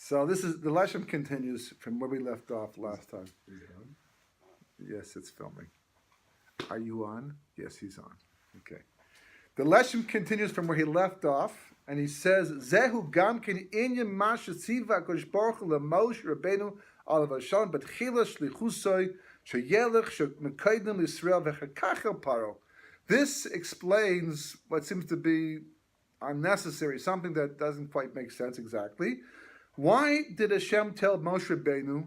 So this is the Leshem continues from where we left off last time. Yes, it's filming. Are you on? Yes, he's on. Okay. The Leshem continues from where he left off, and he says, "Zehu gam ken inyan masha tziva kosh baruch hu Moshe Rabbeinu alav hashalom betchila shlichusoi sheyelech shemekaydim Yisrael v'chakachel paro." This explains what seems to be unnecessary, something that doesn't quite make sense exactly. Why did Hashem tell Moshe Rabbeinu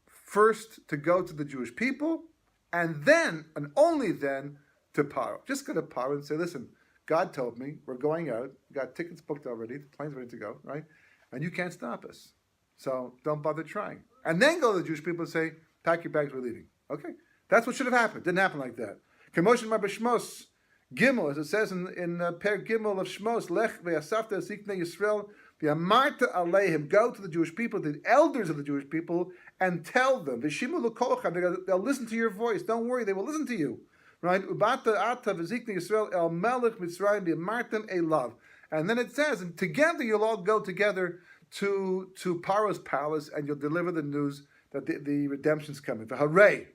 first to go to the Jewish people, and then, and only then, to Paro? Just go to Paro and say, listen, God told me, we're going out, got tickets booked already, the plane's ready to go, right? And you can't stop us. So don't bother trying. And then go to the Jewish people and say, pack your bags, we're leaving. Okay? That's what should have happened. Didn't happen like that. Kemoshin Shmos Gimel, as it says in Per Gimel of Shmos, Lech ve'asafta ziknei Yisrael, v'amarta aleihim, go to the Jewish people, the elders of the Jewish people, and tell them, v'shimu l'kolcha, they'll listen to your voice. Don't worry, they will listen to you. Right? Ubata ata v'ziknei Yisrael el melech Mitzrayim v'amartem elav. And then it says, and together you'll all go together to Paro's palace, and you'll deliver the news that the redemption's coming. V'harei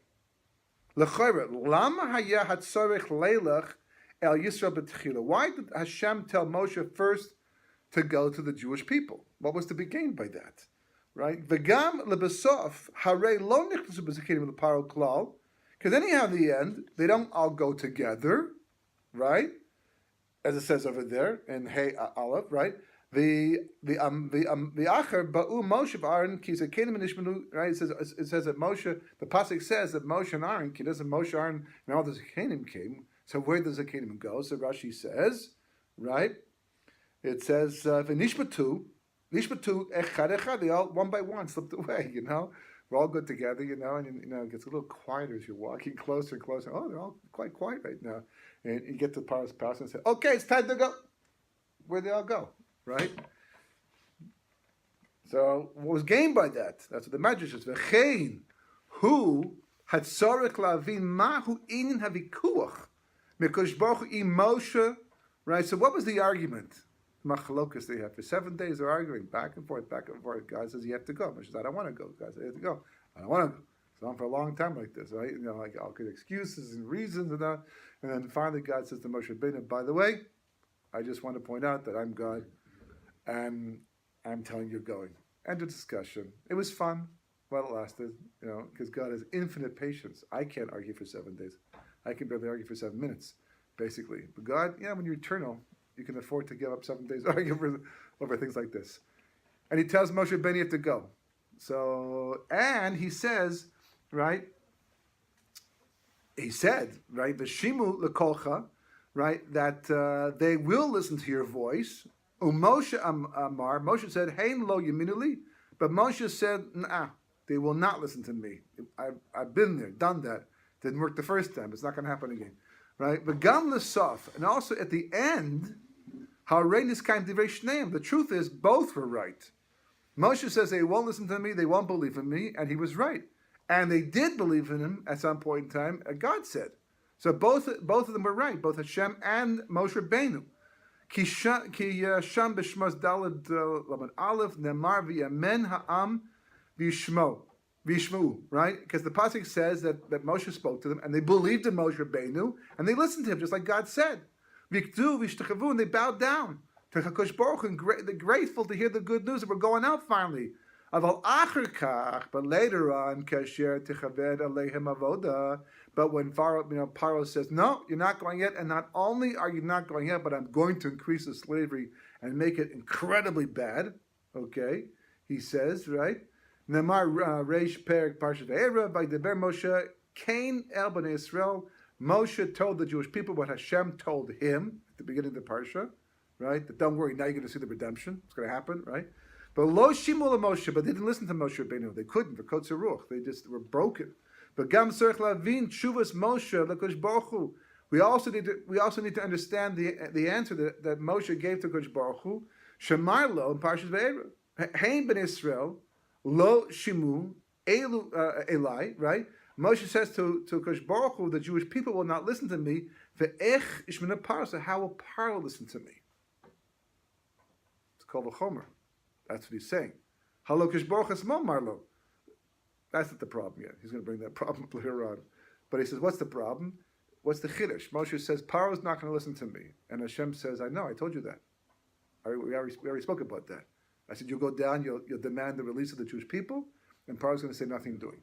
l'chayra lama hayah hatzorech leilach El Yisrael b'tchila. Why did Hashem tell Moshe first to go to the Jewish people? What was to be gained by that? Right? V'gam lebesof harei lo nichnasu b'zekinim l'paro klal. Because anyhow, in the end, they don't all go together, right? As it says over there in Hey Aleph, right? The acher ba'u Moshe v'Aaron ki zekinim nishmanu. Right? It says that Moshe. The pasuk says that Moshe and Aaron, ki doesn't Moshe Aaron and all the zekinim came. So where does the kingdom go? So Rashi says, right? It says, "V'nishbatu echad echad." They all one by one slipped away. You know, we're all good together. You know, and it gets a little quieter as you're walking closer and closer. Oh, they're all quite quiet right now. And you get to the Paro's palace and say, "Okay, it's time to go." Where they all go, right? So what was gained by that? That's what the Medrash says. V'chein hu hatzorech lavin mahu inin havikuach. Moshe, right? So what was the argument? Machlokas they have for 7 days. They're arguing back and forth, back and forth. God says you have to go. Moshe says I don't want to go. God says you have to go. I don't want to go. It's on for a long time like this, right? Like all good excuses and reasons and that. And then finally God says to Moshe Rabbeinu, by the way, I just want to point out that I'm God, and I'm telling you you're going. End of discussion. It was fun while it lasted, because God has infinite patience. I can't argue for 7 days. I can barely argue for 7 minutes, basically. But God, when you're eternal, you can afford to give up 7 days arguing over things like this. And he tells Moshe Rabbeinu you have to go. So, and he says, right, he said, right, V'shimu lekolcha, right, that they will listen to your voice. Moshe Amar, Moshe said, Hein lo yaminuli, but Moshe said, nah, they will not listen to me. I've been there, done that. Didn't work the first time. It's not going to happen again, right? But gam l'sof, and also at the end, harein is kind of shneim. The truth is, both were right. Moshe says they won't listen to me, they won't believe in me, and he was right. And they did believe in him at some point in time. God said, so both of them were right, both Hashem and Moshe Rabbeinu. Ki sham b'shmos dalad laman aleph nemar v'yamen ha'am v'yishmo. Vishmu, right? Because the pasuk says that Moshe spoke to them, and they believed in Moshe Rabbeinu, and they listened to him, just like God said. Vikdu v'shtechavu, and they bowed down to HaKadosh Baruch Hu, and they're grateful to hear the good news that we're going out finally. Aval acher kach, but later on, kasher tichaved aleihem avoda. But when Paro says, "No, you're not going yet," and not only are you not going yet, but I'm going to increase the slavery and make it incredibly bad. Okay, he says, right? Nemar Reish Perek Parashat Ve'era by Deber Moshe Kain El Bnei Israel. Moshe told the Jewish people what Hashem told him at the beginning of the parsha, right? That don't worry, now you're going to see the redemption. It's going to happen, right? But Lo Shimul Moshe, but they didn't listen to Moshe Rabbeinu. They couldn't. For Kotzer Ruach, they just were broken. But Gam Serch Lavin Shuvas Moshe L'Kosh Baruch Hu. We also need to understand the answer that Moshe gave to Kosh Baruch Hu. Shamar Lo in Parashat Ve'era. Hein Ben Israel. Lo shimu elu Eli, right? Moshe says to Kosh Baruch Hu, the Jewish people will not listen to me. Ve'ech ishmina parsa, how will Paro listen to me? It's called a chomer. That's what he's saying. Halokish Borchas Marlo. That's not the problem yet. He's going to bring that problem later on. But he says, what's the problem? What's the chiddush? Moshe says, Paro's not going to listen to me. And Hashem says, I know, I told you that. We already spoke about that. I said, you'll go down, you'll demand the release of the Jewish people, and Paro's going to say nothing doing.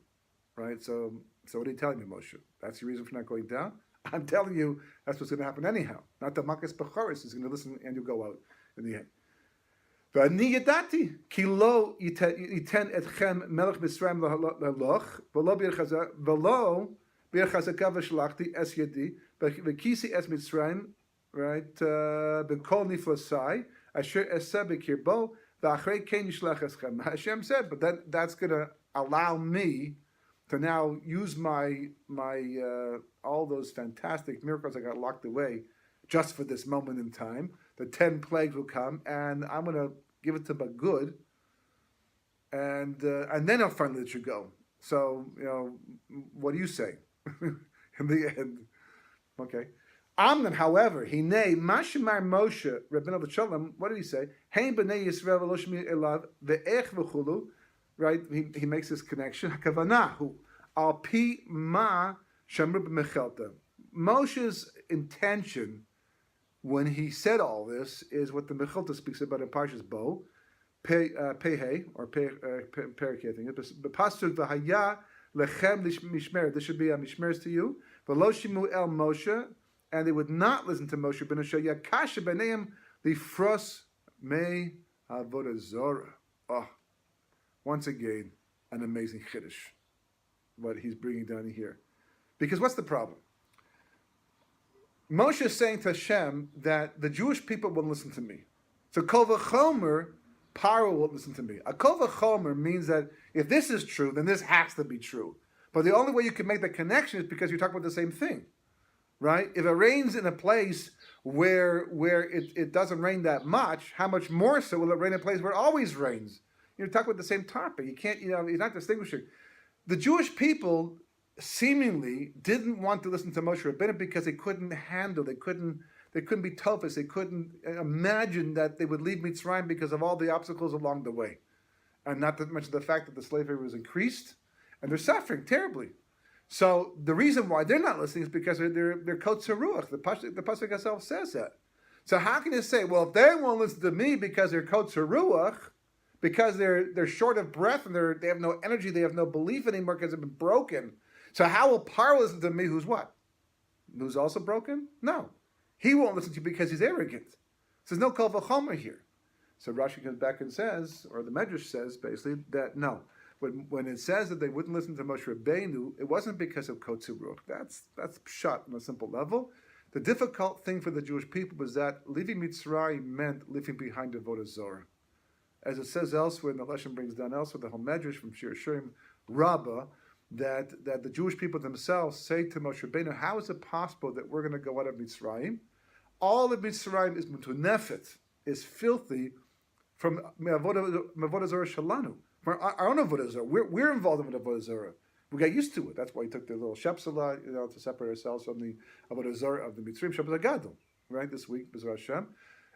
Right? So what are you telling me, Moshe? That's the reason for not going down? I'm telling you, that's what's going to happen anyhow. Not the Makas Bechoris is going to listen and you'll go out in the end. ואני ידעתי, כי לא ייתן אתכם מלך מצרים להלוך, ולא ביר חזקה ושלחתי אס ידי, וכיסי אס מצרים, right, בכל נפלסי, אשר אעשה בקרבו, ואחרי כן ישלח אתכם. Hashem said, but that's going to allow me to now use my all those fantastic miracles I got locked away just for this moment in time. The 10 plagues will come, and I'm going to give it to my good, and then I'll finally let you go. So, what do you say? In the end, okay. Amnon, however, Hinei Mashimar Moshe Rabbeinu Shalom. What did he say? Hein b'nei Yisrael v'loshmi elav ve'ech v'chulu. Right? He makes this connection. Hakavanahu al pi ma shamru b'mechelta. Moshe's intention when he said all this is what the Mechilta speaks about in Parshas Bo, Pehe, or Perikeh, I think. The pasuk v'haya lechem mishmer. This should be a mishmers to you. V'lo shimu el Moshe, and they would not listen to Moshe ben Ashaya. Kasha b'neim lifros me avodah zorah. Oh, once again, an amazing chiddush. What he's bringing down here, because what's the problem? Moshe is saying to Hashem that the Jewish people won't listen to me. So Kol v'chomer, Paro won't listen to me. A Kol v'chomer means that if this is true, then this has to be true. But the only way you can make that connection is because you're talking about the same thing, right? If it rains in a place where it doesn't rain that much, how much more so will it rain in a place where it always rains? You're talking about the same topic. You can't, you're not distinguishing. The Jewish people seemingly didn't want to listen to Moshe Rabbeinu because they couldn't handle, they couldn't be toughest, they couldn't imagine that they would leave Mitzrayim because of all the obstacles along the way. And not to mention the fact that the slavery was increased, and they're suffering terribly. So the reason why they're not listening is because they're Kotz HaRuach. The Pasuk itself says that. So how can you say, well, if they won't listen to me because they're Kotz HaRuach, because they're short of breath and they have no energy, they have no belief anymore because they've been broken. So how will Paro listen to me who's what? Who's also broken? No. He won't listen to you because he's arrogant. So there's no Kol v'chomer here. So Rashi comes back and says, or the Medrash says basically, that no. When it says that they wouldn't listen to Moshe Rabbeinu, it wasn't because of Kotz HaRuach. That's pshat on a simple level. The difficult thing for the Jewish people was that leaving Mitzrayim meant leaving behind Avodah Zorah. As it says elsewhere, and the Leshem brings down elsewhere, the whole Medrash from Shir Shurim Rabbah, that the Jewish people themselves say to Moshe Rabbeinu, how is it possible that we're going to go out of Mitzrayim? All of Mitzrayim is mutunefet, is filthy from Avodah Zorah Shalanu, from our own Avodah Zorah. We're involved in Avodah Zorah. We got used to it. That's why he took the little Shepsala, to separate ourselves from the Avodah Zorah of the Mitzrayim Shepsala Gadol. Right, this week, B'ezras Hashem,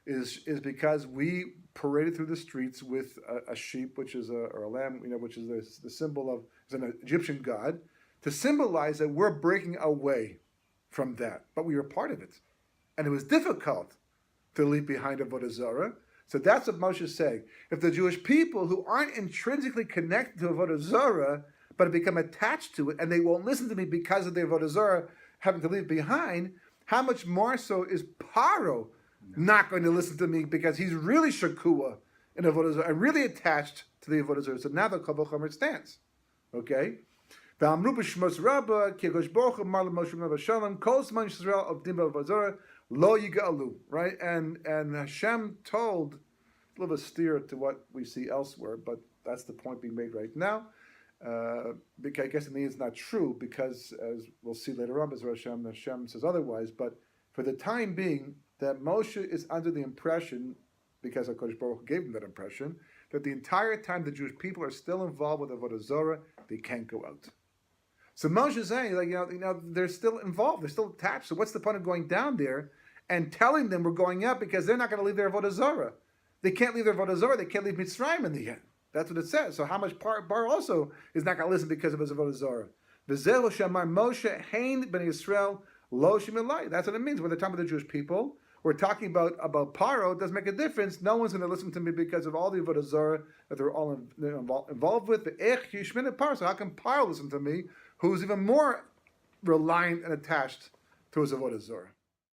is because we paraded through the streets with a sheep, which is or a lamb, which is the symbol of an Egyptian god, to symbolize that we're breaking away from that. But we were part of it, and it was difficult to leave behind Avodah Zarah. So that's what Moshe is saying. If the Jewish people who aren't intrinsically connected to Avodah Zarah, but have become attached to it, and they won't listen to me because of the Avodah Zarah having to leave behind, how much more so is Paro not going to listen to me because he's really shakua in Avodah Zarah and really attached to the Avodah Zarah. So now the Kol v'chomer stands. Okay? V'amru b'shmos Rabba ki HaKadosh Baruch Hu amar leMoshe Rabbeinu Shalom kol zman Yisrael avdim b'Avodah Zarah lo yigalu. Right? And Hashem told, a little bit steer to what we see elsewhere, but that's the point being made right now. Because I guess in the end it's not true, because as we'll see later on, Hashem says otherwise, but for the time being, that Moshe is under the impression, because HaKadosh Baruch Hu gave him that impression, that the entire time the Jewish people are still involved with Avodah Zarah, they can't go out. So Moshe is saying, they're still involved, they're still attached. So what's the point of going down there and telling them we're going up, because they're not going to leave their Avodah Zarah. They can't leave their Avodah Zarah, they can't leave Mitzrayim in the end. That's what it says. So how much Bar also is not going to listen because of his avodah zarah? V'zehu shamar Moshe hein ben Yisrael lo shemilai. That's what it means when they're talking about the Jewish people. We're talking about Paro. It doesn't make a difference. No one's going to listen to me because of all the avodah zarah that they're all involved with. The ech yishmin Paro. So how can Paro listen to me, who's even more reliant and attached to his avodah zarah?